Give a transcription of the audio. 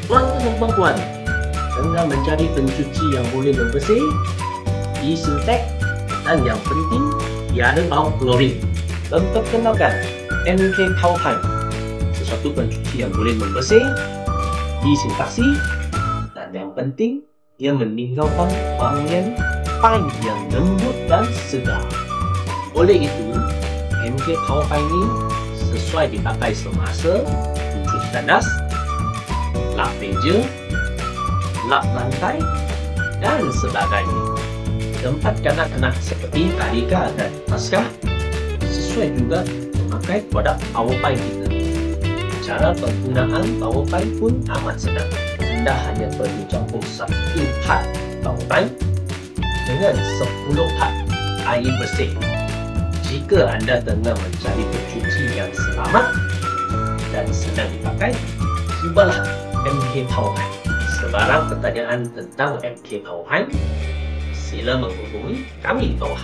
Tuan-tuan dan puan-puan, tengah mencari pencuci yang boleh membersih, disinfek dan yang penting tiada bau klorin. Memperkenalkan MK Power Pine, sesuatu pencuci yang boleh membersih, disinfeksi dan yang penting ia meninggalkan wangian pine yang lembut dan segar. Oleh itu, MK Power Pine ini sesuai dipakai semasa mencuci tandas, lap meja, lap lantai dan sebagainya. Tempat kanak-kanak seperti tadika dan pasca sesuai juga memakai produk Power Pine kita. Cara penggunaan Power Pine pun amat senang. Anda hanya perlu campur 1 part Power Pine dengan 10 part air bersih. Jika anda tengah mencari pencuci yang selamat dan senang dipakai, cubalah MK Power Pine. Sebarang pertanyaan tentang MK Power Pine, sila menghubungi kami di bawah.